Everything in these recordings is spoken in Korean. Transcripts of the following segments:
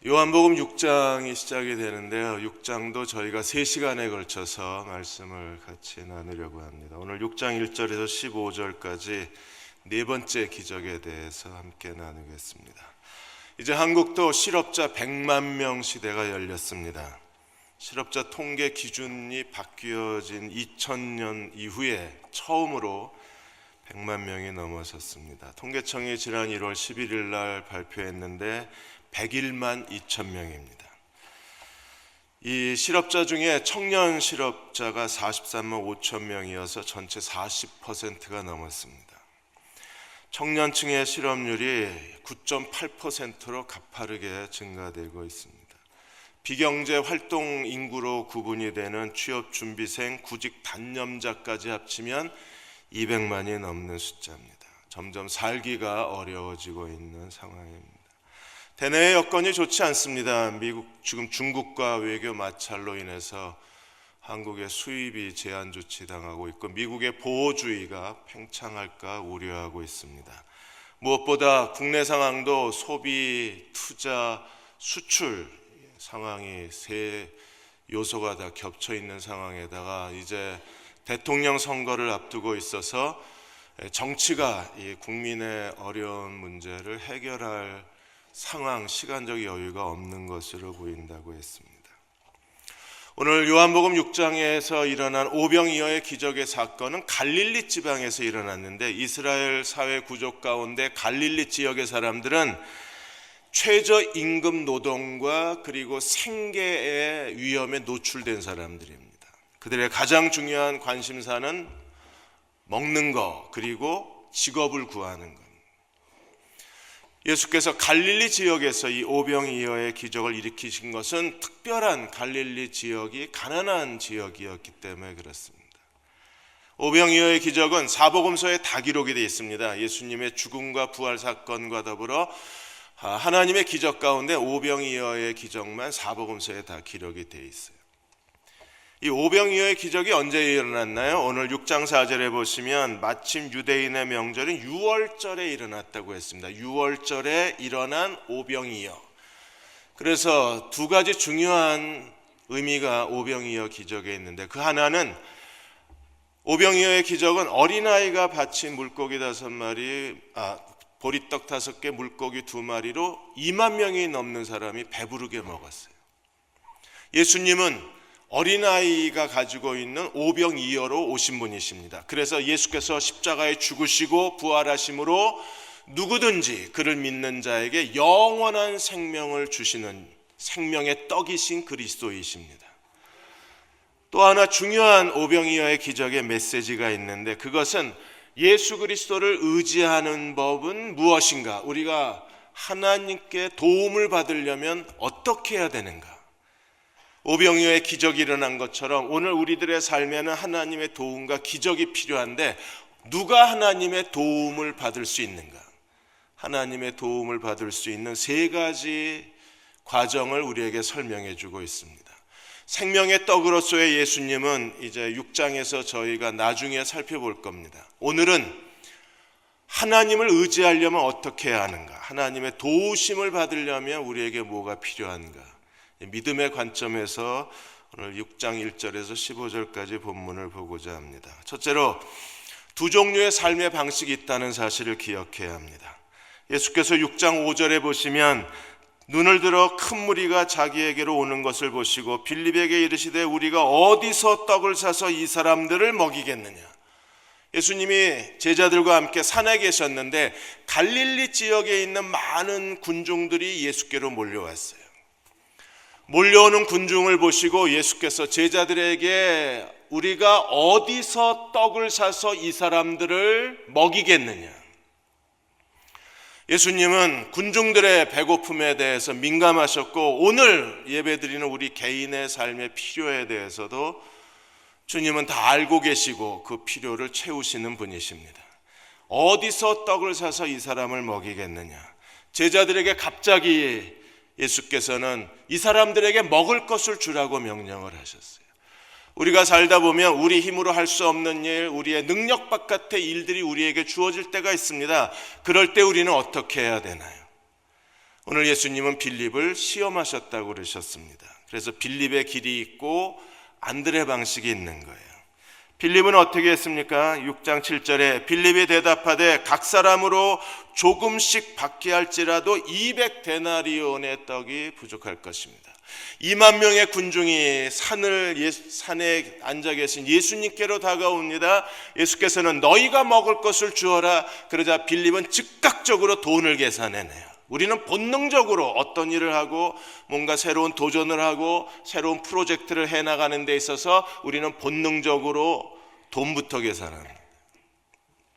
요한복음 6장이 시작이 되는데요. 6장도 저희가 3시간에 걸쳐서 말씀을 같이 나누려고 합니다. 오늘 6장 1절에서 15절까지 네 번째 기적에 대해서 함께 나누겠습니다. 이제 한국도 실업자 100만 명 시대가 열렸습니다. 실업자 통계 기준이 바뀌어진 2000년 이후에 처음으로 100만 명이 넘어섰습니다. 통계청이 지난 1월 11일 날 발표했는데 101만 2천 명입니다. 이 실업자 중에 청년 실업자가 43만 5천 명이어서 전체 40%가 넘었습니다. 청년층의 실업률이 9.8%로 가파르게 증가되고 있습니다. 비경제 활동 인구로 구분이 되는 취업준비생, 구직 단념자까지 합치면 200만이 넘는 숫자입니다. 점점 살기가 어려워지고 있는 상황입니다. 대내의 여건이 좋지 않습니다. 미국 지금 중국과 외교 마찰로 인해서 한국의 수입이 제한 조치당하고 있고 미국의 보호주의가 팽창할까 우려하고 있습니다. 무엇보다 국내 상황도 소비, 투자, 수출 상황이 세 요소가 다 겹쳐 있는 상황에다가 이제 대통령 선거를 앞두고 있어서 정치가 이 국민의 어려운 문제를 해결할 상황, 시간적 여유가 없는 것으로 보인다고 했습니다. 오늘 요한복음 6장에서 일어난 오병이어의 기적의 사건은 갈릴리 지방에서 일어났는데 이스라엘 사회 구조 가운데 갈릴리 지역의 사람들은 최저임금 노동과 그리고 생계의 위험에 노출된 사람들입니다. 그들의 가장 중요한 관심사는 먹는 것 그리고 직업을 구하는 것. 예수께서 갈릴리 지역에서 이 오병이어의 기적을 일으키신 것은 특별한 갈릴리 지역이 가난한 지역이었기 때문에 그렇습니다. 오병이어의 기적은 사복음서에 다 기록이 되어 있습니다. 예수님의 죽음과 부활 사건과 더불어 하나님의 기적 가운데 오병이어의 기적만 사복음서에 다 기록이 되어 있어요. 이 오병이어의 기적이 언제 일어났나요? 오늘 6장 4절에 보시면 마침 유대인의 명절인 유월절에 일어났다고 했습니다. 유월절에 일어난 오병이어. 그래서 두 가지 중요한 의미가 오병이어 기적에 있는데 그 하나는 오병이어의 기적은 어린아이가 바친 물고기 5마리, 보리떡 5개, 물고기 2마리로 2만 명이 넘는 사람이 배부르게 먹었어요. 예수님은 어린아이가 가지고 있는 오병이어로 오신 분이십니다. 그래서 예수께서 십자가에 죽으시고 부활하심으로 누구든지 그를 믿는 자에게 영원한 생명을 주시는 생명의 떡이신 그리스도이십니다. 또 하나 중요한 오병이어의 기적의 메시지가 있는데 그것은 예수 그리스도를 의지하는 법은 무엇인가? 우리가 하나님께 도움을 받으려면 어떻게 해야 되는가? 오병이어의 기적이 일어난 것처럼 오늘 우리들의 삶에는 하나님의 도움과 기적이 필요한데 누가 하나님의 도움을 받을 수 있는가? 하나님의 도움을 받을 수 있는 3가지 과정을 우리에게 설명해 주고 있습니다. 생명의 떡으로서의 예수님은 이제 6장에서 저희가 나중에 살펴볼 겁니다. 오늘은 하나님을 의지하려면 어떻게 해야 하는가? 하나님의 도우심을 받으려면 우리에게 뭐가 필요한가? 믿음의 관점에서 오늘 6장 1절에서 15절까지 본문을 보고자 합니다. 첫째로 두 종류의 삶의 방식이 있다는 사실을 기억해야 합니다. 예수께서 6장 5절에 보시면 눈을 들어 큰 무리가 자기에게로 오는 것을 보시고 빌립에게 이르시되 우리가 어디서 떡을 사서 이 사람들을 먹이겠느냐. 예수님이 제자들과 함께 산에 계셨는데 갈릴리 지역에 있는 많은 군중들이 예수께로 몰려왔어요. 몰려오는 군중을 보시고 예수께서 제자들에게 우리가 어디서 떡을 사서 이 사람들을 먹이겠느냐. 예수님은 군중들의 배고픔에 대해서 민감하셨고 오늘 예배드리는 우리 개인의 삶의 필요에 대해서도 주님은 다 알고 계시고 그 필요를 채우시는 분이십니다. 어디서 떡을 사서 이 사람을 먹이겠느냐. 제자들에게 갑자기 예수께서는 이 사람들에게 먹을 것을 주라고 명령을 하셨어요. 우리가 살다 보면 우리 힘으로 할 수 없는 일, 우리의 능력 바깥의 일들이 우리에게 주어질 때가 있습니다. 그럴 때 우리는 어떻게 해야 되나요? 오늘 예수님은 빌립을 시험하셨다고 그러셨습니다. 그래서 빌립의 길이 있고 안드레 방식이 있는 거예요. 빌립은 어떻게 했습니까? 6장 7절에 빌립이 대답하되 각 사람으로 조금씩 받게 할지라도 200데나리온의 떡이 부족할 것입니다. 2만 명의 군중이 산에 앉아 계신 예수님께로 다가옵니다. 예수께서는 너희가 먹을 것을 주어라. 그러자 빌립은 즉각적으로 돈을 계산해내요. 우리는 본능적으로 어떤 일을 하고 뭔가 새로운 도전을 하고 새로운 프로젝트를 해나가는 데 있어서 우리는 본능적으로 돈부터 계산합니다.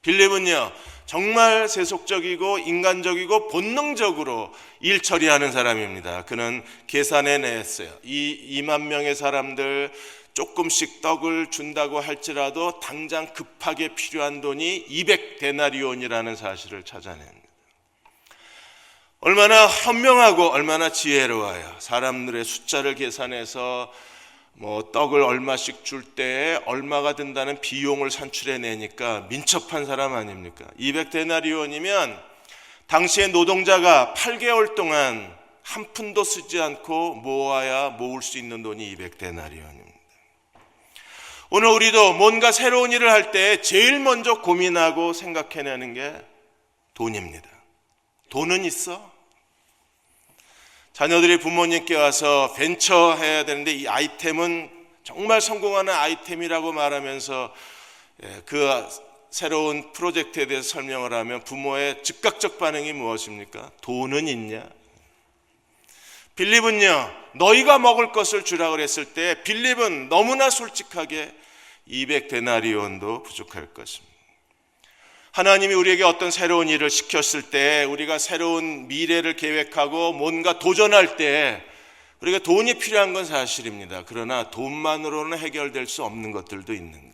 빌립은요, 정말 세속적이고 인간적이고 본능적으로 일 처리하는 사람입니다. 그는 계산해냈어요. 이 2만 명의 사람들 조금씩 떡을 준다고 할지라도 당장 급하게 필요한 돈이 200데나리온이라는 사실을 찾아냅니다. 얼마나 현명하고 얼마나 지혜로워요. 사람들의 숫자를 계산해서 떡을 얼마씩 줄 때에 얼마가 든다는 비용을 산출해내니까 민첩한 사람 아닙니까? 200데나리온이면 당시의 노동자가 8개월 동안 한 푼도 쓰지 않고 모아야 모을 수 있는 돈이 200데나리온입니다. 오늘 우리도 뭔가 새로운 일을 할 때 제일 먼저 고민하고 생각해내는 게 돈입니다. 돈은 있어? 자녀들이 부모님께 와서 벤처 해야 되는데 이 아이템은 정말 성공하는 아이템이라고 말하면서 그 새로운 프로젝트에 대해서 설명을 하면 부모의 즉각적 반응이 무엇입니까? 돈은 있냐? 빌립은요, 너희가 먹을 것을 주라 그랬을 때 빌립은 너무나 솔직하게 200데나리온도 부족할 것입니다. 하나님이 우리에게 어떤 새로운 일을 시켰을 때, 우리가 새로운 미래를 계획하고 뭔가 도전할 때 우리가 돈이 필요한 건 사실입니다. 그러나 돈만으로는 해결될 수 없는 것들도 있는 거예요.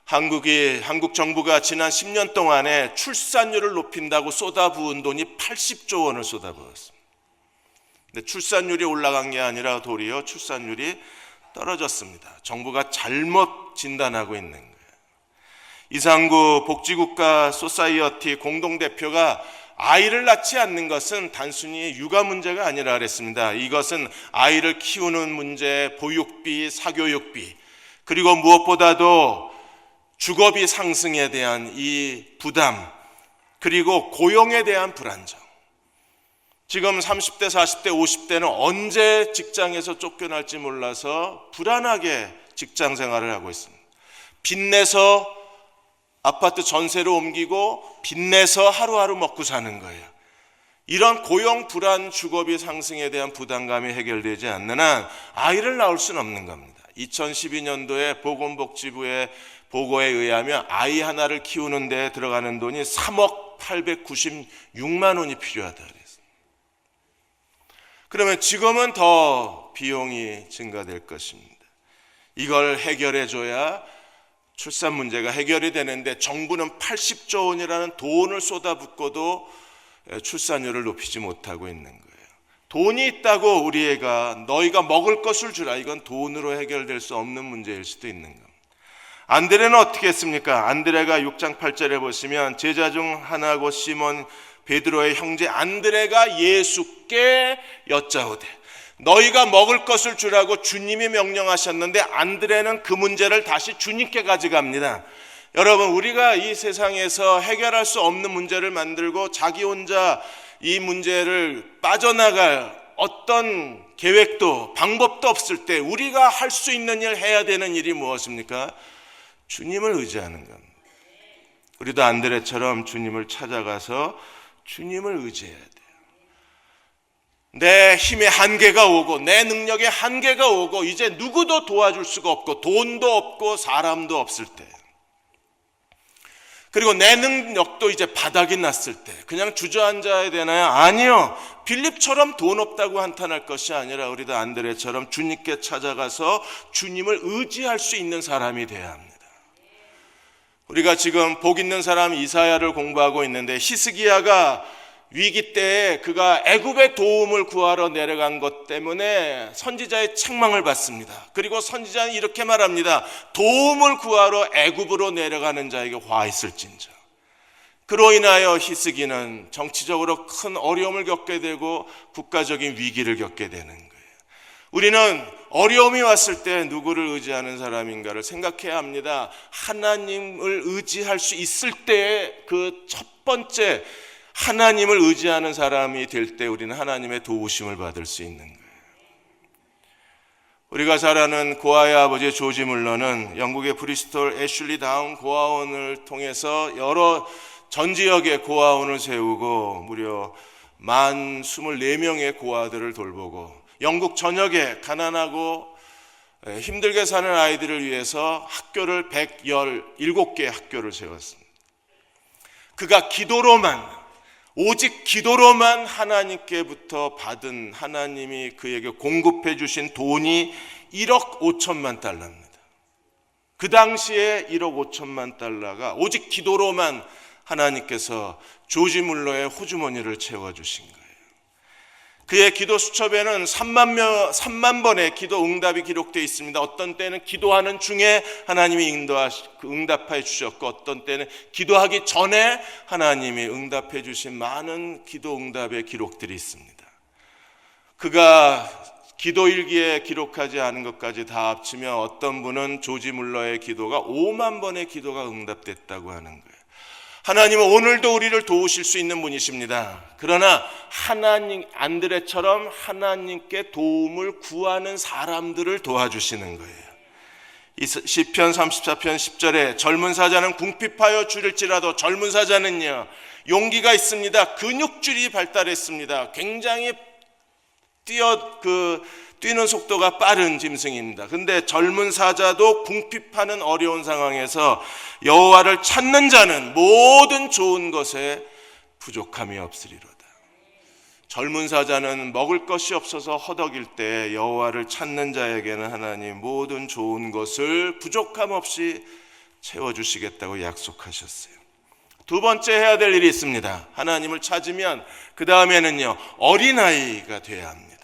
한국 정부가 지난 10년 동안에 출산율을 높인다고 쏟아부은 돈이 80조 원을 쏟아부었습니다. 근데 출산율이 올라간 게 아니라 도리어 출산율이 떨어졌습니다. 정부가 잘못 진단하고 있는 거예요. 이상구 복지국가 소사이어티 공동대표가 아이를 낳지 않는 것은 단순히 육아 문제가 아니라 그랬습니다. 이것은 아이를 키우는 문제, 보육비, 사교육비, 그리고 무엇보다도 주거비 상승에 대한 이 부담, 그리고 고용에 대한 불안정. 지금 30대, 40대, 50대는 언제 직장에서 쫓겨날지 몰라서 불안하게 직장 생활을 하고 있습니다. 빚내서 아파트 전세로 옮기고 빚내서 하루하루 먹고 사는 거예요. 이런 고용 불안, 주거비 상승에 대한 부담감이 해결되지 않는 한 아이를 낳을 수는 없는 겁니다. 2012년도에 보건복지부의 보고에 의하면 아이 하나를 키우는 데 들어가는 돈이 3억 896만 원이 필요하다 그랬어요. 그러면 지금은 더 비용이 증가될 것입니다. 이걸 해결해 줘야 출산 문제가 해결이 되는데 정부는 80조 원이라는 돈을 쏟아붓고도 출산율을 높이지 못하고 있는 거예요. 돈이 있다고 우리 애가 너희가 먹을 것을 주라, 이건 돈으로 해결될 수 없는 문제일 수도 있는 겁니다. 안드레는 어떻게 했습니까? 안드레가 6장 8절에 보시면 제자 중 하나고 시몬 베드로의 형제 안드레가 예수께 여짜오되, 너희가 먹을 것을 주라고 주님이 명령하셨는데 안드레는 그 문제를 다시 주님께 가져갑니다. 여러분, 우리가 이 세상에서 해결할 수 없는 문제를 만들고 자기 혼자 이 문제를 빠져나갈 어떤 계획도 방법도 없을 때 우리가 할 수 있는 일, 해야 되는 일이 무엇입니까? 주님을 의지하는 겁니다. 우리도 안드레처럼 주님을 찾아가서 주님을 의지해야 돼요. 내 힘의 한계가 오고 내 능력의 한계가 오고 이제 누구도 도와줄 수가 없고 돈도 없고 사람도 없을 때, 그리고 내 능력도 이제 바닥이 났을 때 그냥 주저앉아야 되나요? 아니요. 빌립처럼 돈 없다고 한탄할 것이 아니라 우리도 안드레처럼 주님께 찾아가서 주님을 의지할 수 있는 사람이 돼야 합니다. 우리가 지금 복 있는 사람 이사야를 공부하고 있는데, 히스기야가 위기 때에 그가 애굽의 도움을 구하러 내려간 것 때문에 선지자의 책망을 받습니다. 그리고 선지자는 이렇게 말합니다. 도움을 구하러 애굽으로 내려가는 자에게 화 있을진저. 그로 인하여 히스기는 정치적으로 큰 어려움을 겪게 되고 국가적인 위기를 겪게 되는 거예요. 우리는 어려움이 왔을 때 누구를 의지하는 사람인가를 생각해야 합니다. 하나님을 의지할 수 있을 때 그 첫 번째 하나님을 의지하는 사람이 될 때 우리는 하나님의 도우심을 받을 수 있는 거예요. 우리가 잘 아는 고아의 아버지 조지 물러는 영국의 브리스톨 애슐리 다운 고아원을 통해서 여러 전 지역에 고아원을 세우고 무려 24명의 고아들을 돌보고 영국 전역에 가난하고 힘들게 사는 아이들을 위해서 학교를 117개 학교를 세웠습니다. 그가 오직 기도로만 하나님께부터 받은 하나님이 그에게 공급해 주신 돈이 1억 5천만 달러입니다. 그 당시에 1억 5천만 달러가 오직 기도로만 하나님께서 조지 물러의 호주머니를 채워주신 거예요. 그의 기도 수첩에는 3만 번의 기도 응답이 기록되어 있습니다. 어떤 때는 기도하는 중에 하나님이 응답해 주셨고 어떤 때는 기도하기 전에 하나님이 응답해 주신 많은 기도 응답의 기록들이 있습니다. 그가 기도 일기에 기록하지 않은 것까지 다 합치면 어떤 분은 조지 물러의 기도가 5만 번의 기도가 응답됐다고 하는 거예요. 하나님은 오늘도 우리를 도우실 수 있는 분이십니다. 그러나 안드레처럼 하나님께 도움을 구하는 사람들을 도와주시는 거예요. 시편 34편 10절에 젊은 사자는 궁핍하여 줄일지라도 젊은 사자는요 용기가 있습니다. 근육줄이 발달했습니다. 굉장히 뛰는 속도가 빠른 짐승입니다. 근데 젊은 사자도 궁핍하는 어려운 상황에서 여호와를 찾는 자는 모든 좋은 것에 부족함이 없으리로다. 젊은 사자는 먹을 것이 없어서 허덕일 때 여호와를 찾는 자에게는 하나님 모든 좋은 것을 부족함 없이 채워주시겠다고 약속하셨어요. 두 번째 해야 될 일이 있습니다. 하나님을 찾으면 그 다음에는요 어린아이가 돼야 합니다.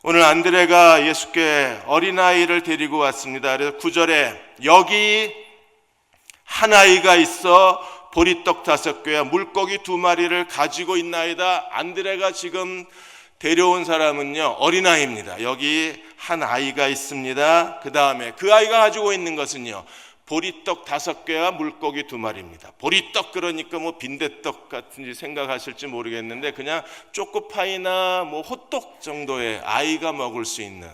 오늘 안드레가 예수께 어린아이를 데리고 왔습니다. 그래서 9절에 여기 한 아이가 있어 보리떡 5개와 물고기 2마리를 가지고 있나이다. 안드레가 지금 데려온 사람은요 어린아이입니다. 여기 한 아이가 있습니다. 그 다음에 그 아이가 가지고 있는 것은요 보리떡 5개와 물고기 2마리입니다. 보리떡 그러니까 빈대떡 같은지 생각하실지 모르겠는데 그냥 초코파이나 호떡 정도의 아이가 먹을 수 있는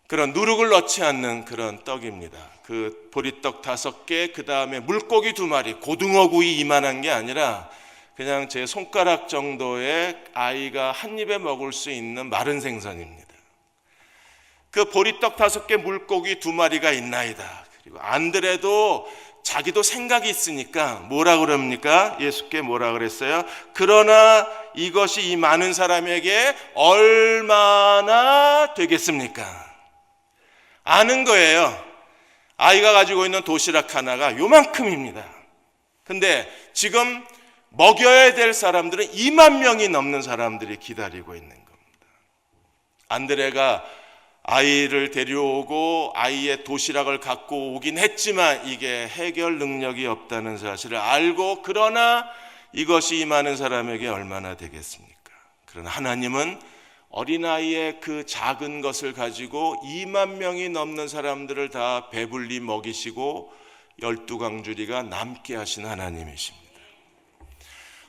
그런 누룩을 넣지 않는 그런 떡입니다. 그 보리떡 5개, 그 다음에 물고기 2마리, 고등어구이 이만한 게 아니라 그냥 제 손가락 정도의 아이가 한 입에 먹을 수 있는 마른 생선입니다. 그 보리떡 5개, 물고기 2마리가 있나이다. 그리고 안드레도 자기도 생각이 있으니까 뭐라 그럽니까? 예수께 뭐라 그랬어요? 그러나 이것이 이 많은 사람에게 얼마나 되겠습니까? 아는 거예요. 아이가 가지고 있는 도시락 하나가 요만큼입니다. 근데 지금 먹여야 될 사람들은 2만 명이 넘는 사람들이 기다리고 있는 겁니다. 안드레가 아이를 데려오고 아이의 도시락을 갖고 오긴 했지만 이게 해결 능력이 없다는 사실을 알고 그러나 이것이 이 많은 사람에게 얼마나 되겠습니까? 그러나 하나님은 어린아이의 그 작은 것을 가지고 2만 명이 넘는 사람들을 다 배불리 먹이시고 12강주리가 남게 하신 하나님이십니다.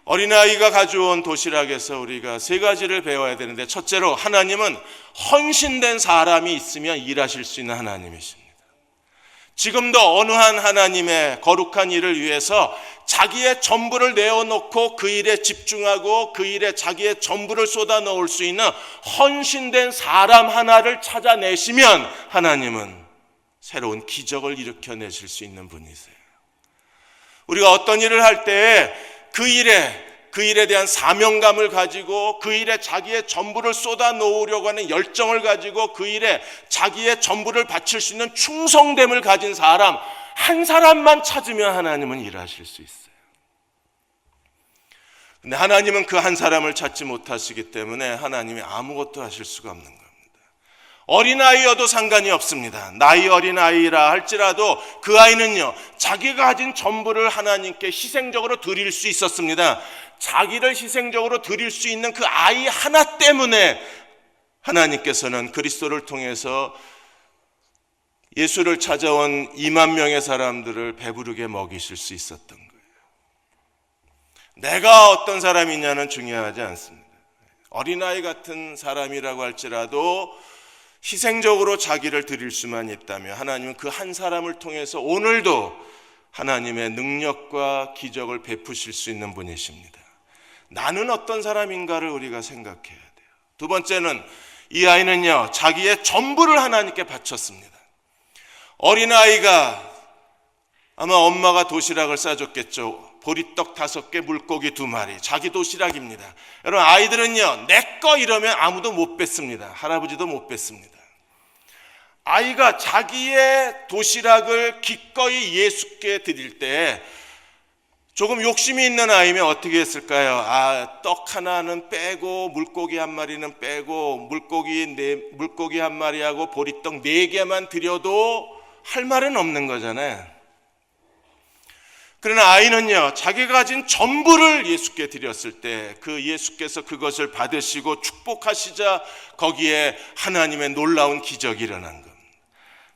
어린아이가 가져온 도시락에서 우리가 3가지를 배워야 되는데 첫째로 하나님은 헌신된 사람이 있으면 일하실 수 있는 하나님이십니다. 지금도 어느 한 하나님의 거룩한 일을 위해서 자기의 전부를 내어놓고 그 일에 집중하고 그 일에 자기의 전부를 쏟아 넣을 수 있는 헌신된 사람 하나를 찾아내시면 하나님은 새로운 기적을 일으켜내실 수 있는 분이세요. 우리가 어떤 일을 할 때에 그 일에 대한 사명감을 가지고 그 일에 자기의 전부를 쏟아 놓으려고 하는 열정을 가지고 그 일에 자기의 전부를 바칠 수 있는 충성됨을 가진 사람 한 사람만 찾으면 하나님은 일하실 수 있어요. 근데 하나님은 그 한 사람을 찾지 못하시기 때문에 하나님이 아무것도 하실 수가 없는 겁니다. 어린아이여도 상관이 없습니다. 나이 어린 아이라 할지라도 그 아이는요, 자기가 가진 전부를 하나님께 희생적으로 드릴 수 있었습니다. 자기를 희생적으로 드릴 수 있는 그 아이 하나 때문에 하나님께서는 그리스도를 통해서 예수를 찾아온 2만 명의 사람들을 배부르게 먹이실 수 있었던 거예요. 내가 어떤 사람이냐는 중요하지 않습니다. 어린아이 같은 사람이라고 할지라도 희생적으로 자기를 드릴 수만 있다면 하나님은 그 한 사람을 통해서 오늘도 하나님의 능력과 기적을 베푸실 수 있는 분이십니다. 나는 어떤 사람인가를 우리가 생각해야 돼요. 두 번째는 이 아이는요, 자기의 전부를 하나님께 바쳤습니다. 어린아이가 아마 엄마가 도시락을 싸줬겠죠. 보리떡 5개, 물고기 2마리, 자기 도시락입니다. 여러분, 아이들은요, 내 거 이러면 아무도 못 뺏습니다. 할아버지도 못 뺏습니다. 아이가 자기의 도시락을 기꺼이 예수께 드릴 때 조금 욕심이 있는 아이면 어떻게 했을까요? 떡 하나는 빼고 물고기 1마리는 빼고 물고기 1마리하고 보리떡 4개만 드려도 할 말은 없는 거잖아요. 그러나 아이는요, 자기가 가진 전부를 예수께 드렸을 때 그 예수께서 그것을 받으시고 축복하시자 거기에 하나님의 놀라운 기적이 일어난 겁니다.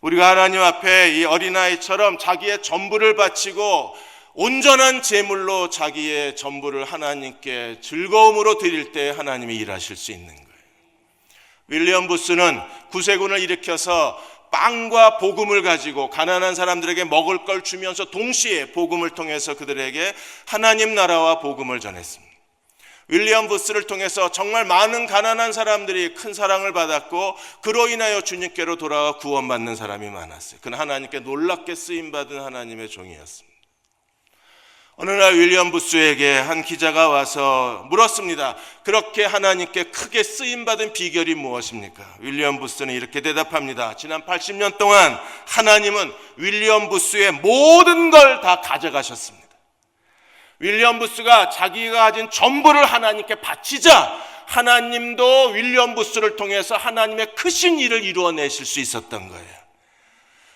우리가 하나님 앞에 이 어린아이처럼 자기의 전부를 바치고 온전한 제물로 자기의 전부를 하나님께 즐거움으로 드릴 때 하나님이 일하실 수 있는 거예요. 윌리엄 부스는 구세군을 일으켜서 빵과 복음을 가지고 가난한 사람들에게 먹을 걸 주면서 동시에 복음을 통해서 그들에게 하나님 나라와 복음을 전했습니다. 윌리엄 부스를 통해서 정말 많은 가난한 사람들이 큰 사랑을 받았고 그로 인하여 주님께로 돌아와 구원받는 사람이 많았어요. 그는 하나님께 놀랍게 쓰임받은 하나님의 종이었습니다. 어느 날 윌리엄 부스에게 한 기자가 와서 물었습니다. 그렇게 하나님께 크게 쓰임받은 비결이 무엇입니까? 윌리엄 부스는 이렇게 대답합니다. 지난 80년 동안 하나님은 윌리엄 부스의 모든 걸 다 가져가셨습니다. 윌리엄 부스가 자기가 가진 전부를 하나님께 바치자 하나님도 윌리엄 부스를 통해서 하나님의 크신 일을 이루어내실 수 있었던 거예요.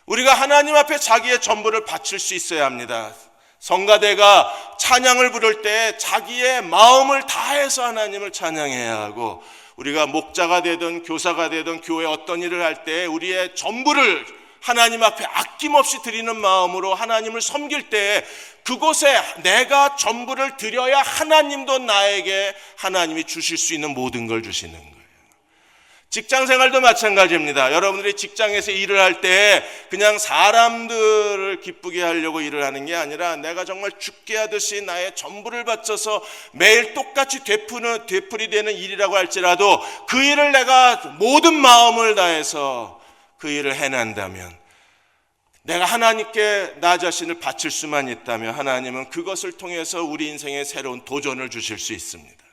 우리가 하나님 앞에 자기의 전부를 바칠 수 있어야 합니다. 성가대가 찬양을 부를 때 자기의 마음을 다해서 하나님을 찬양해야 하고, 우리가 목자가 되든 교사가 되든 교회 어떤 일을 할 때 우리의 전부를 하나님 앞에 아낌없이 드리는 마음으로 하나님을 섬길 때 그곳에 내가 전부를 드려야 하나님도 나에게 하나님이 주실 수 있는 모든 걸 주시는 거예요. 직장 생활도 마찬가지입니다. 여러분들이 직장에서 일을 할 때 그냥 사람들을 기쁘게 하려고 일을 하는 게 아니라 내가 정말 죽게 하듯이 나의 전부를 바쳐서 매일 똑같이 되풀이 되는 일이라고 할지라도 그 일을 내가 모든 마음을 다해서 그 일을 해낸다면, 내가 하나님께 나 자신을 바칠 수만 있다면 하나님은 그것을 통해서 우리 인생에 새로운 도전을 주실 수 있습니다.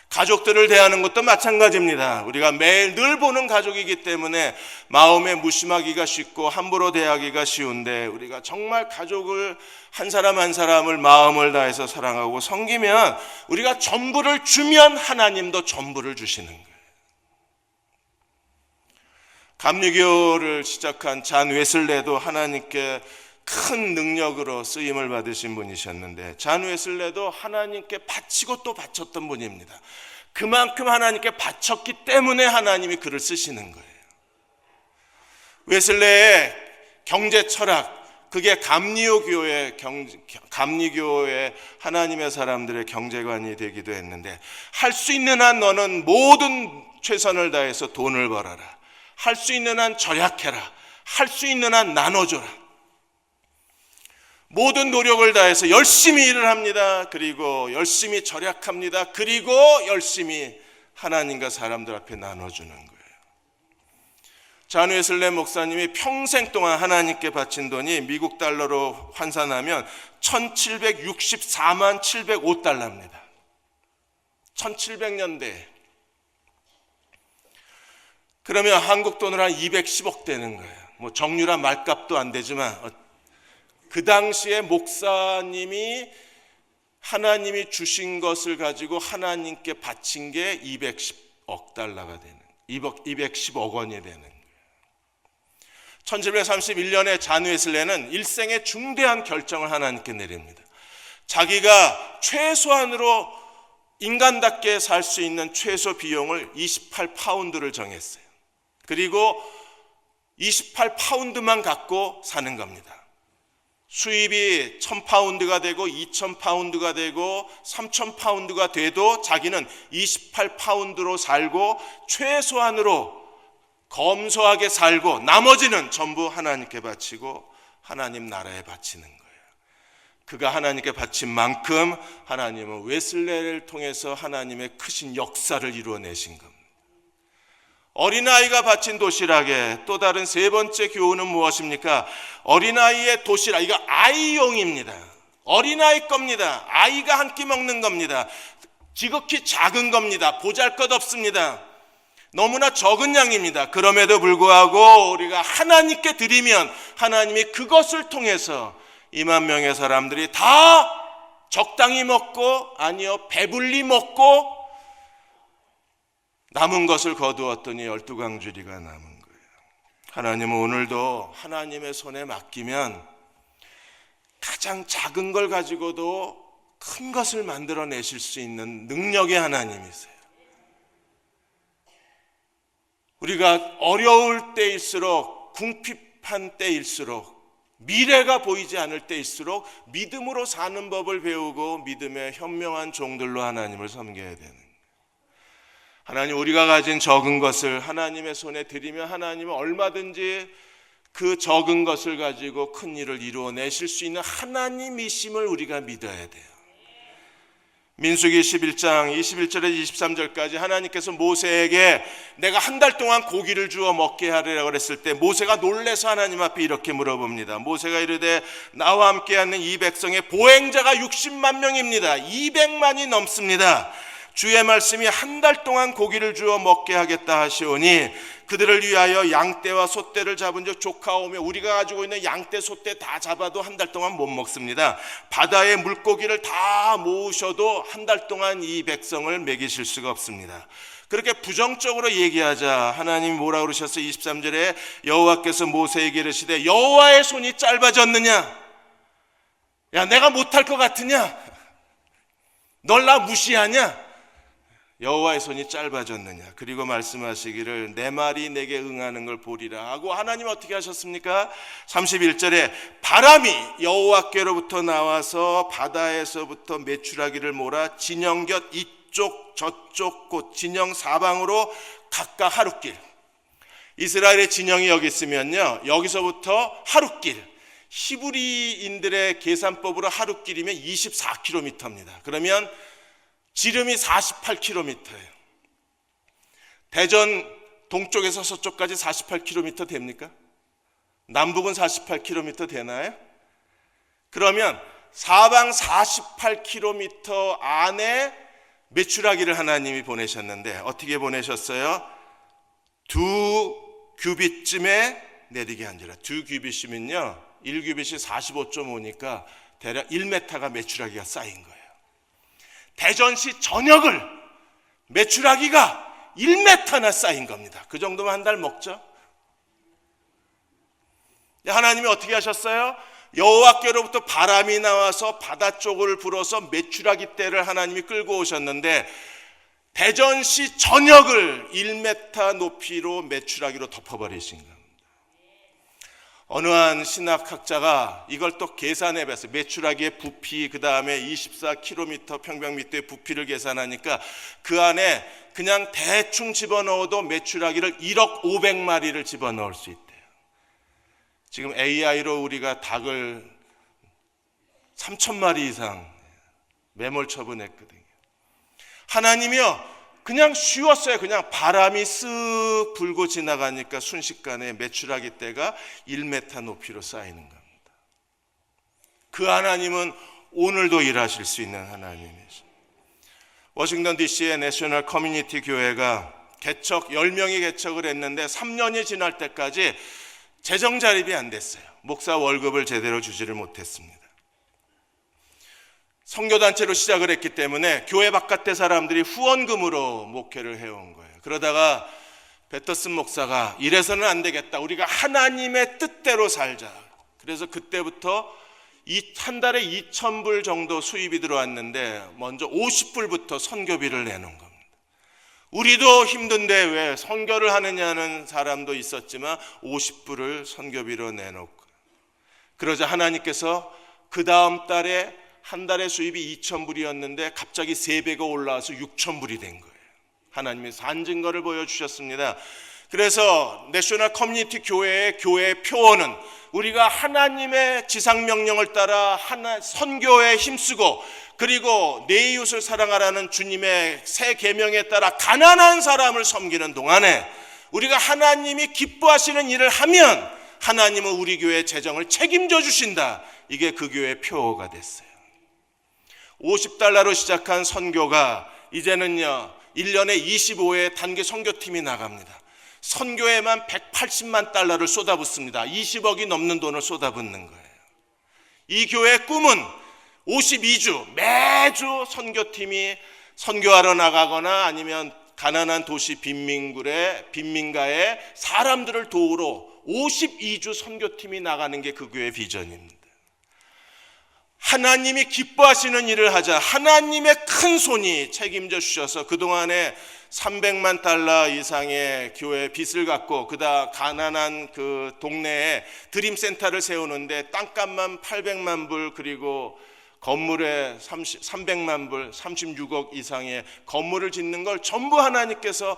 가족들을 대하는 것도 마찬가지입니다. 우리가 매일 늘 보는 가족이기 때문에 마음에 무심하기가 쉽고 함부로 대하기가 쉬운데, 우리가 정말 가족을 한 사람 한 사람을 마음을 다해서 사랑하고 섬기면 우리가 전부를 주면 하나님도 전부를 주시는 거예요. 감리교를 시작한 잔 웨슬레도 하나님께 큰 능력으로 쓰임을 받으신 분이셨는데, 잔 웨슬레도 하나님께 바치고 또 바쳤던 분입니다. 그만큼 하나님께 바쳤기 때문에 하나님이 그를 쓰시는 거예요. 웨슬레의 경제 철학, 그게 감리교의 하나님의 사람들의 경제관이 되기도 했는데, 할 수 있는 한 너는 모든 최선을 다해서 돈을 벌어라. 할 수 있는 한 절약해라. 할 수 있는 한 나눠줘라. 모든 노력을 다해서 열심히 일을 합니다. 그리고 열심히 절약합니다. 그리고 열심히 하나님과 사람들 앞에 나눠주는 거예요. 잔 웨슬레 목사님이 평생 동안 하나님께 바친 돈이 미국 달러로 환산하면 1764만 705달러입니다. 1700년대. 그러면 한국 돈으로 한 210억 되는 거예요. 뭐 정유라 말값도 안 되지만 그 당시에 목사님이 하나님이 주신 것을 가지고 하나님께 바친 게 210억 달러가 되는 거예요. 210억 원이 되는 거예요. 1731년에 잔 웨슬레는 일생의 중대한 결정을 하나님께 내립니다. 자기가 최소한으로 인간답게 살 수 있는 최소 비용을 28파운드를 정했어요. 그리고 28파운드만 갖고 사는 겁니다. 수입이 1000파운드가 되고 2000파운드가 되고 3000파운드가 돼도 자기는 28파운드로 살고 최소한으로 검소하게 살고 나머지는 전부 하나님께 바치고 하나님 나라에 바치는 거예요. 그가 하나님께 바친 만큼 하나님은 웨슬레를 통해서 하나님의 크신 역사를 이루어내신 겁니다. 어린아이가 바친 도시락의 또 다른 세 번째 교훈은 무엇입니까? 어린아이의 도시락, 이거 아이용입니다. 어린아이 겁니다. 아이가 한 끼 먹는 겁니다. 지극히 작은 겁니다. 보잘것없습니다. 너무나 적은 양입니다. 그럼에도 불구하고 우리가 하나님께 드리면 하나님이 그것을 통해서 2만 명의 사람들이 다 적당히 먹고, 아니요, 배불리 먹고 남은 것을 거두었더니 12광주리가 남은 거예요. 하나님은 오늘도 하나님의 손에 맡기면 가장 작은 걸 가지고도 큰 것을 만들어내실 수 있는 능력의 하나님이세요. 우리가 어려울 때일수록, 궁핍한 때일수록, 미래가 보이지 않을 때일수록 믿음으로 사는 법을 배우고 믿음의 현명한 종들로 하나님을 섬겨야 되는 거예요. 하나님, 우리가 가진 적은 것을 하나님의 손에 드리면 하나님은 얼마든지 그 적은 것을 가지고 큰 일을 이루어내실 수 있는 하나님이심을 우리가 믿어야 돼요. 민수기 11장 21절에서 23절까지 하나님께서 모세에게 내가 한 달 동안 고기를 주어 먹게 하리라고 그랬을 때 모세가 놀라서 하나님 앞에 이렇게 물어봅니다. 모세가 이르되 나와 함께하는 이 백성의 보행자가 60만 명입니다. 200만이 넘습니다. 주의 말씀이 한 달 동안 고기를 주어 먹게 하겠다 하시오니 그들을 위하여 양떼와 소떼를 잡은 적 조카오며, 우리가 가지고 있는 양떼 소떼 다 잡아도 한 달 동안 못 먹습니다. 바다의 물고기를 다 모으셔도 한 달 동안 이 백성을 먹이실 수가 없습니다. 그렇게 부정적으로 얘기하자 하나님이 뭐라고 그러셨어요? 23절에 여호와께서 모세에게 이르시되 여호와의 손이 짧아졌느냐? 야, 내가 못할 것 같으냐? 널 나 무시하냐? 여호와의 손이 짧아졌느냐? 그리고 말씀하시기를 내 말이 내게 응하는 걸 보리라 하고, 하나님 어떻게 하셨습니까? 31절에 바람이 여호와께로부터 나와서 바다에서부터 메추라기를 몰아 진영 곁 이쪽 저쪽 곳 진영 사방으로 각각 하룻길. 이스라엘의 진영이 여기 있으면요, 여기서부터 하룻길, 히브리인들의 계산법으로 하룻길이면 24km입니다. 그러면 지름이 48km예요. 대전 동쪽에서 서쪽까지 48km 됩니까? 남북은 48km 되나요? 그러면 사방 48km 안에 메추라기를 하나님이 보내셨는데 어떻게 보내셨어요? 2규빗쯤에 내리게 한지라. 2규빗이면요, 1규빗이 45.5니까 대략 1m가 메추라기가 쌓인 거예요. 대전시 전역을 메추라기가 1m나 쌓인 겁니다. 그 정도면 한 달 먹죠. 하나님이 어떻게 하셨어요? 여호와께로부터 바람이 나와서 바다 쪽을 불어서 메추라기 떼를 하나님이 끌고 오셨는데 대전시 전역을 1m 높이로 메추라기로 덮어버리신 겁니다. 어느 한 신학학자가 이걸 또 계산해 봤어요. 메추라기의 부피, 그 다음에 24km 평방미터의 부피를 계산하니까 그 안에 그냥 대충 집어넣어도 메추라기를 1억 500마리를 집어넣을 수 있대요. 지금 AI로 우리가 닭을 3,000마리 이상 매몰 처분했거든요. 하나님이요, 그냥 쉬웠어요. 그냥 바람이 쓱 불고 지나가니까 순식간에 메추라기 떼가 1m 높이로 쌓이는 겁니다. 그 하나님은 오늘도 일하실 수 있는 하나님이십니다. 워싱턴 DC의 내셔널 커뮤니티 교회가 10명이 개척을 했는데 3년이 지날 때까지 재정 자립이 안 됐어요. 목사 월급을 제대로 주지를 못했습니다. 선교단체로 시작을 했기 때문에 교회 바깥의 사람들이 후원금으로 목회를 해온 거예요. 그러다가 배터슨 목사가 이래서는 안 되겠다. 우리가 하나님의 뜻대로 살자. 그래서 그때부터 한 달에 2,000불 정도 수입이 들어왔는데 먼저 50불부터 선교비를 내는 겁니다. 우리도 힘든데 왜 선교를 하느냐는 사람도 있었지만 50불을 선교비로 내놓고, 그러자 하나님께서 그 다음 달에 한 달에 수입이 2,000불이었는데 갑자기 3배가 올라와서 6,000불이 된 거예요. 하나님의 산 증거를 보여주셨습니다. 그래서 내셔널 커뮤니티 교회의 교회 표어는 우리가 하나님의 지상명령을 따라 선교에 힘쓰고, 그리고 내 이웃을 사랑하라는 주님의 새 계명에 따라 가난한 사람을 섬기는 동안에 우리가 하나님이 기뻐하시는 일을 하면 하나님은 우리 교회의 재정을 책임져 주신다. 이게 그 교회의 표어가 됐어요. $50로 시작한 선교가 이제는요 1년에 25회 단기 선교팀이 나갑니다. 선교에만 $180만 쏟아붓습니다. 20억이 넘는 돈을 쏟아붓는 거예요. 이 교회의 꿈은 52주 매주 선교팀이 선교하러 나가거나 아니면 가난한 도시 빈민가에 사람들을 도우러 52주 선교팀이 나가는 게 그 교회의 비전입니다. 하나님이 기뻐하시는 일을 하자. 하나님의 큰 손이 책임져 주셔서 그동안에 $300만 이상의 교회 빚을 갖고 그다 가난한 그 동네에 드림센터를 세우는데 땅값만 $800만, 그리고 건물에 300만 불, 36억 이상의 건물을 짓는 걸 전부 하나님께서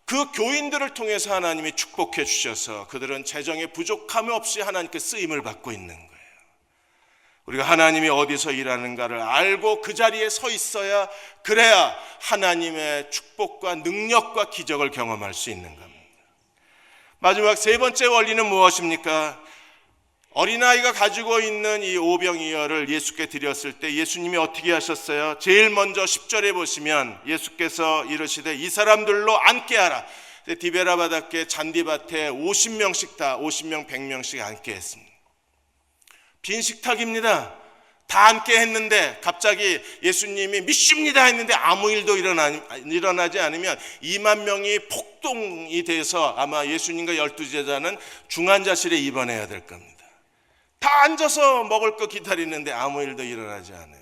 그 교인들을 통해서 하나님이 축복해 주셔서 그들은 재정에 부족함이 없이 하나님께 쓰임을 받고 있는 거예요. 우리가 하나님이 어디서 일하는가를 알고 그 자리에 서 있어야, 그래야 하나님의 축복과 능력과 기적을 경험할 수 있는 겁니다. 마지막 세 번째 원리는 무엇입니까? 어린아이가 가지고 있는 이 오병이어를 예수께 드렸을 때 예수님이 어떻게 하셨어요? 제일 먼저 10절에 보시면 예수께서 이르시되 이 사람들로 앉게 하라. 디베라 바닷가 잔디밭에 50명씩 100명씩 앉게 했습니다. 빈 식탁입니다. 다 앉게 했는데 갑자기 예수님이 믿습니다 했는데 아무 일도 일어나지 않으면 2만 명이 폭동이 돼서 아마 예수님과 12제자는 중환자실에 입원해야 될 겁니다. 다 앉아서 먹을 거 기다리는데 아무 일도 일어나지 않으면.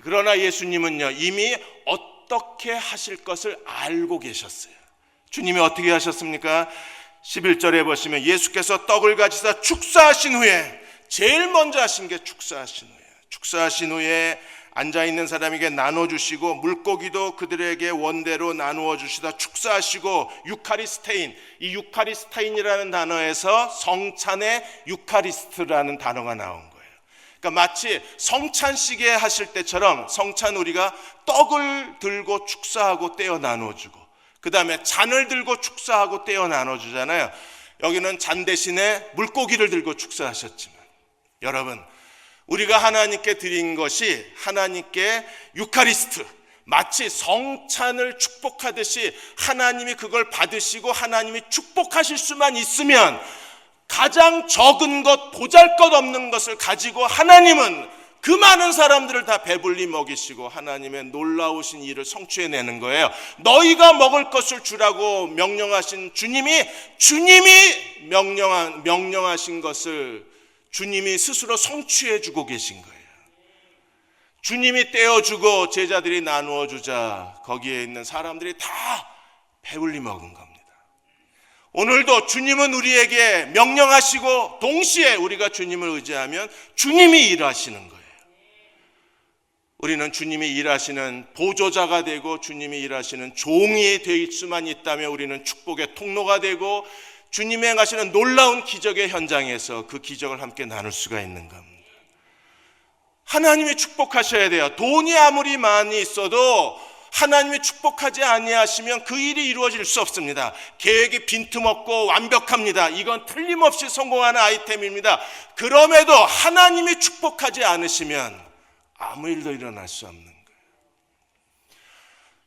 그러나 예수님은요 이미 어떻게 하실 것을 알고 계셨어요. 주님이 어떻게 하셨습니까? 11절에 보시면 예수께서 떡을 가지사 축사하신 후에, 제일 먼저 하신 게 축사하신 후에 앉아있는 사람에게 나눠주시고 물고기도 그들에게 원대로 나누어 주시다 축사하시고 유카리스테인, 이 유카리스테인이라는 단어에서 성찬의 유카리스트라는 단어가 나온 거예요. 그러니까 마치 성찬식에 하실 때처럼 성찬 우리가 떡을 들고 축사하고 떼어 나눠주고 그 다음에 잔을 들고 축사하고 떼어 나눠주잖아요. 여기는 잔 대신에 물고기를 들고 축사하셨지만, 여러분 우리가 하나님께 드린 것이 하나님께 유카리스트, 마치 성찬을 축복하듯이 하나님이 그걸 받으시고 하나님이 축복하실 수만 있으면 가장 적은 것, 보잘것없는 것을 가지고 하나님은 그 많은 사람들을 다 배불리 먹이시고 하나님의 놀라우신 일을 성취해내는 거예요. 너희가 먹을 것을 주라고 명령하신 주님이 명령하신 것을 주님이 스스로 성취해주고 계신 거예요. 주님이 떼어주고 제자들이 나누어 주자 거기에 있는 사람들이 다 배불리 먹은 겁니다. 오늘도 주님은 우리에게 명령하시고 동시에 우리가 주님을 의지하면 주님이 일하시는 거예요. 우리는 주님이 일하시는 보조자가 되고 주님이 일하시는 종이 될 수만 있다면 우리는 축복의 통로가 되고 주님이 행하시는 놀라운 기적의 현장에서 그 기적을 함께 나눌 수가 있는 겁니다. 하나님이 축복하셔야 돼요. 돈이 아무리 많이 있어도 하나님이 축복하지 아니하시면 그 일이 이루어질 수 없습니다. 계획이 빈틈없고 완벽합니다. 이건 틀림없이 성공하는 아이템입니다. 그럼에도 하나님이 축복하지 않으시면 아무 일도 일어날 수 없는 거예요.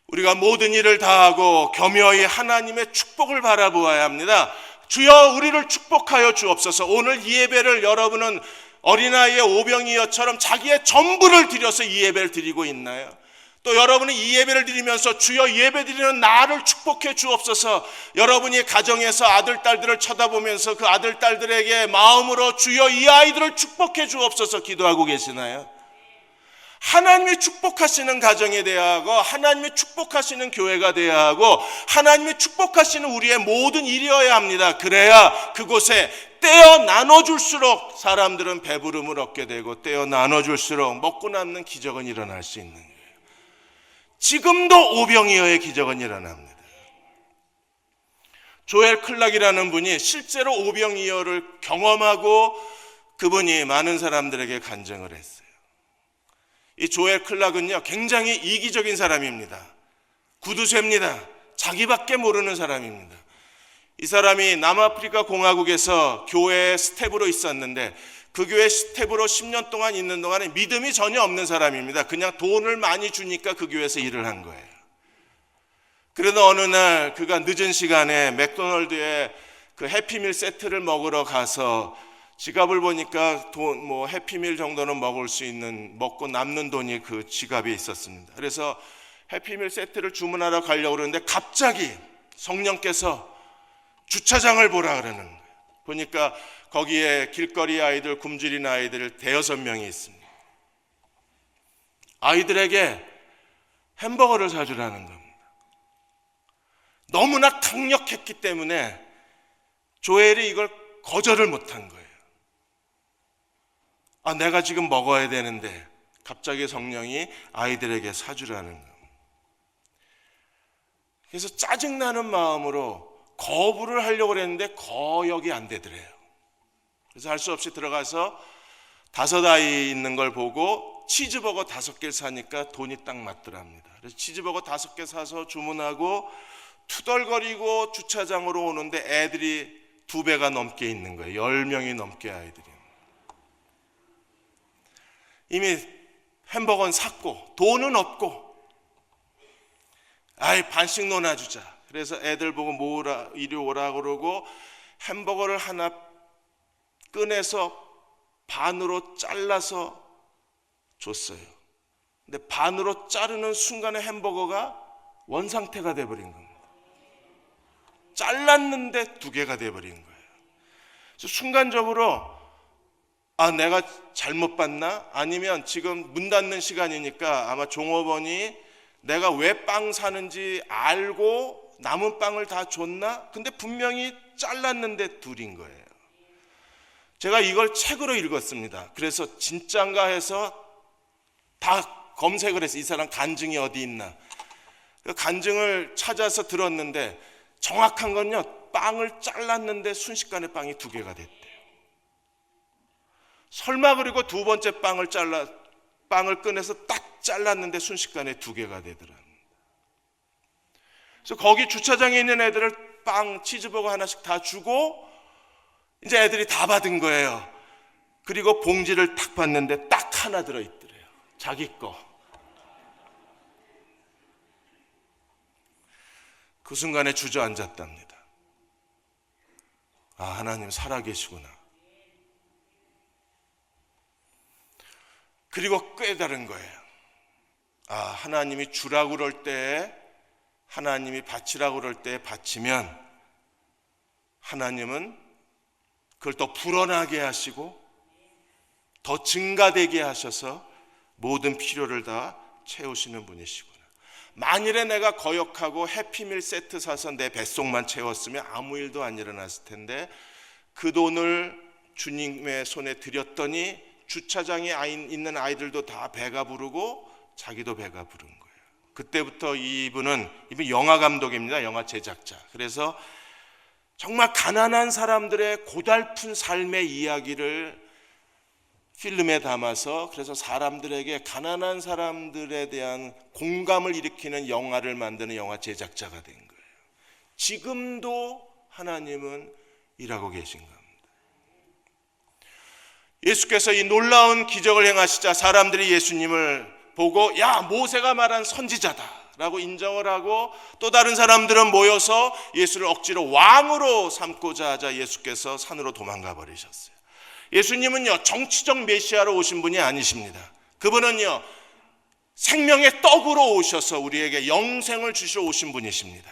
우리가 모든 일을 다하고 겸허히 하나님의 축복을 바라보아야 합니다. 주여 우리를 축복하여 주옵소서. 오늘 이 예배를 여러분은 어린아이의 오병이어처럼 자기의 전부를 드려서 이 예배를 드리고 있나요? 또 또 여러분이 이 예배를 드리면서 주여 예배드리는 나를 축복해 주옵소서, 여러분이 가정에서 아들, 딸들을 쳐다보면서 그 아들, 딸들에게 마음으로 주여 이 아이들을 축복해 주옵소서 기도하고 계시나요? 하나님이 축복하시는 가정이 되어야 하고, 하나님이 축복하시는 교회가 되어야 하고, 하나님이 축복하시는 우리의 모든 일이어야 합니다. 그래야 그곳에 떼어 나눠줄수록 사람들은 배부름을 얻게 되고, 떼어 나눠줄수록 먹고 남는 기적은 일어날 수 있는 거예요. 지금도 오병이어의 기적은 일어납니다. 조엘 클락이라는 분이 실제로 오병이어를 경험하고 그분이 많은 사람들에게 간증을 했어요. 이 조엘 클락은요, 굉장히 이기적인 사람입니다. 구두쇠입니다. 자기밖에 모르는 사람입니다. 이 사람이 남아프리카 공화국에서 교회 스텝으로 있었는데, 그 교회 스텝으로 10년 동안 있는 동안에 믿음이 전혀 없는 사람입니다. 그냥 돈을 많이 주니까 그 교회에서 일을 한 거예요. 그러다 어느 날 그가 늦은 시간에 맥도날드에 그 해피밀 세트를 먹으러 가서 지갑을 보니까 해피밀 정도는 먹을 수 있는, 먹고 남는 돈이 그 지갑에 있었습니다. 그래서 해피밀 세트를 주문하러 가려고 그러는데 갑자기 성령께서 주차장을 보라 그러는 거예요. 보니까 거기에 길거리 아이들, 굶주린 아이들 5-6명이 있습니다. 아이들에게 햄버거를 사주라는 겁니다. 너무나 강력했기 때문에 조엘이 이걸 거절을 못한 거예요. 내가 지금 먹어야 되는데 갑자기 성령이 아이들에게 사주라는 거예요. 그래서 짜증나는 마음으로 거부를 하려고 했는데 거역이 안 되더래요. 그래서 할 수 없이 들어가서 5 아이 있는 걸 보고 치즈버거 5개를 사니까 돈이 딱 맞더랍니다. 그래서 치즈버거 5개 사서 주문하고 투덜거리고 주차장으로 오는데 애들이 2배가 넘게 있는 거예요. 10명이 넘게 아이들이. 이미 햄버거는 샀고 돈은 없고, 반씩 나눠주자. 그래서 애들 보고 이리 오라 그러고 햄버거를 하나 꺼내서 반으로 잘라서 줬어요. 근데 반으로 자르는 순간에 햄버거가 원상태가 돼버린 겁니다. 잘랐는데 2개가 돼버린 거예요. 그래서 순간적으로 내가 잘못 봤나? 아니면 지금 문 닫는 시간이니까 아마 종업원이 내가 왜 빵 사는지 알고 남은 빵을 다 줬나? 근데 분명히 잘랐는데 2인 거예요. 제가 이걸 책으로 읽었습니다. 그래서 진짠가 해서 다 검색을 해서 이 사람 간증이 어디 있나. 그 간증을 찾아서 들었는데 정확한 건요, 빵을 잘랐는데 순식간에 빵이 2개가 됐대요. 설마 그리고 2번째 빵을 꺼내서 딱 잘랐는데 순식간에 2개가 되더랍니다. 그래서 거기 주차장에 있는 애들을 빵, 치즈버거 하나씩 다 주고 이제 애들이 다 받은 거예요. 그리고 봉지를 딱 봤는데 딱 하나 들어있더래요. 자기 거. 그 순간에 주저앉았답니다. 하나님 살아계시구나. 그리고 깨달은 거예요. 하나님이 주라고 그럴 때, 하나님이 바치라고 그럴 때 바치면 하나님은 그걸 더 불어나게 하시고 더 증가되게 하셔서 모든 필요를 다 채우시는 분이시구나. 만일에 내가 거역하고 해피밀 세트 사서 내 뱃속만 채웠으면 아무 일도 안 일어났을 텐데, 그 돈을 주님의 손에 드렸더니 주차장에 있는 아이들도 다 배가 부르고 자기도 배가 부른 거예요. 그때부터 이분 영화 감독입니다. 영화 제작자. 그래서 정말 가난한 사람들의 고달픈 삶의 이야기를 필름에 담아서, 그래서 사람들에게, 가난한 사람들에 대한 공감을 일으키는 영화를 만드는 영화 제작자가 된 거예요. 지금도 하나님은 일하고 계신 겁니다. 예수께서 이 놀라운 기적을 행하시자 사람들이 예수님을 보고 모세가 말한 선지자다 라고 인정을 하고, 또 다른 사람들은 모여서 예수를 억지로 왕으로 삼고자 하자 예수께서 산으로 도망가 버리셨어요. 예수님은요, 정치적 메시아로 오신 분이 아니십니다. 그분은요, 생명의 떡으로 오셔서 우리에게 영생을 주시러 오신 분이십니다.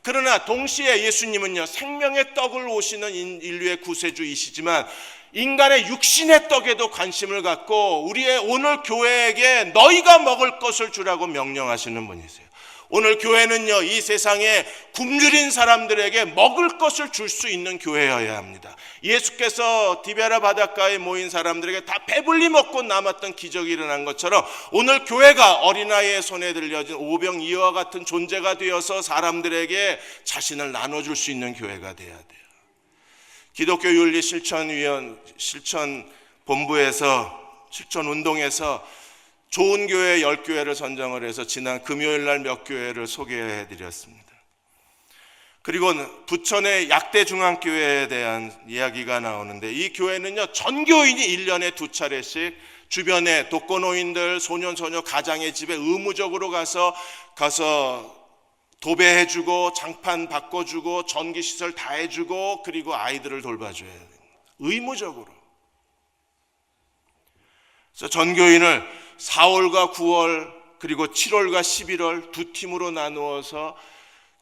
그러나 동시에 예수님은요, 생명의 떡을 오시는 인류의 구세주이시지만 인간의 육신의 떡에도 관심을 갖고 우리의 오늘 교회에게 너희가 먹을 것을 주라고 명령하시는 분이세요. 오늘 교회는요, 이 세상에 굶주린 사람들에게 먹을 것을 줄 수 있는 교회여야 합니다. 예수께서 디베라 바닷가에 모인 사람들에게 다 배불리 먹고 남았던 기적이 일어난 것처럼 오늘 교회가 어린아이의 손에 들려진 오병이어와 같은 존재가 되어서 사람들에게 자신을 나눠줄 수 있는 교회가 돼야 돼요. 기독교 윤리 실천 본부에서 실천 운동에서 좋은 교회 10교회를 선정을 해서 지난 금요일 날 몇 교회를 소개해 드렸습니다. 그리고 부천의 약대중앙교회에 대한 이야기가 나오는데, 이 교회는요, 전교인이 1년에 2차례씩 주변에 독거노인들, 소년소녀 가장의 집에 의무적으로 가서 도배해주고 장판 바꿔주고 전기시설 다 해주고 그리고 아이들을 돌봐줘야 됩니다. 의무적으로. 그래서 전교인을 4월과 9월 그리고 7월과 11월 두 팀으로 나누어서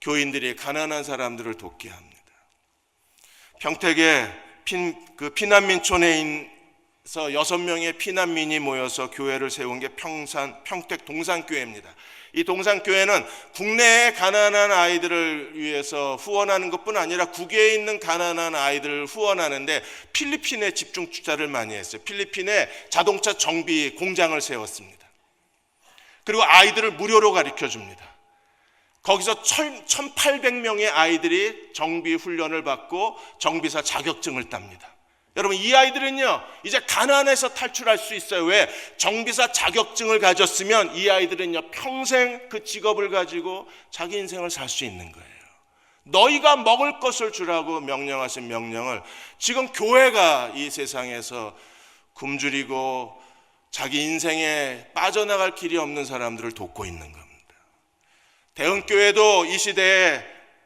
교인들이 가난한 사람들을 돕게 합니다. 평택의 피난민촌에서 6명의 피난민이 모여서 교회를 세운 게 평택 동산교회입니다. 이 동산교회는 국내의 가난한 아이들을 위해서 후원하는 것뿐 아니라 국외에 있는 가난한 아이들을 후원하는데 필리핀에 집중 투자를 많이 했어요. 필리핀에 자동차 정비 공장을 세웠습니다. 그리고 아이들을 무료로 가르쳐줍니다. 거기서 1,800명의 아이들이 정비 훈련을 받고 정비사 자격증을 땁니다. 여러분, 이 아이들은요, 이제 가난에서 탈출할 수 있어요. 왜? 정비사 자격증을 가졌으면 이 아이들은요, 평생 그 직업을 가지고 자기 인생을 살 수 있는 거예요. 너희가 먹을 것을 주라고 명령하신 명령을 지금 교회가 이 세상에서 굶주리고 자기 인생에 빠져나갈 길이 없는 사람들을 돕고 있는 겁니다. 대흥교회도 이 시대에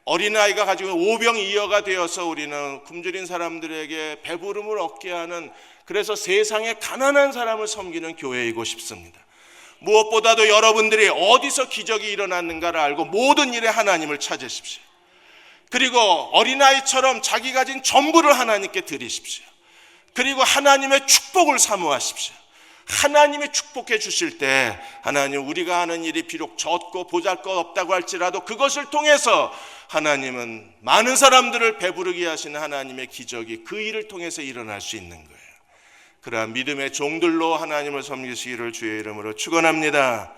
어린아이가 가지고 오병이어가 되어서 우리는 굶주린 사람들에게 배부름을 얻게 하는, 그래서 세상의 가난한 사람을 섬기는 교회이고 싶습니다. 무엇보다도 여러분들이 어디서 기적이 일어났는가를 알고 모든 일에 하나님을 찾으십시오. 그리고 어린아이처럼 자기 가진 전부를 하나님께 드리십시오. 그리고 하나님의 축복을 사모하십시오. 하나님이 축복해 주실 때 하나님, 우리가 하는 일이 비록 적고 보잘것없다고 할지라도 그것을 통해서 하나님은 많은 사람들을 배부르게 하시는 하나님의 기적이 그 일을 통해서 일어날 수 있는 거예요. 그러한 믿음의 종들로 하나님을 섬기시기를 주의 이름으로 축원합니다.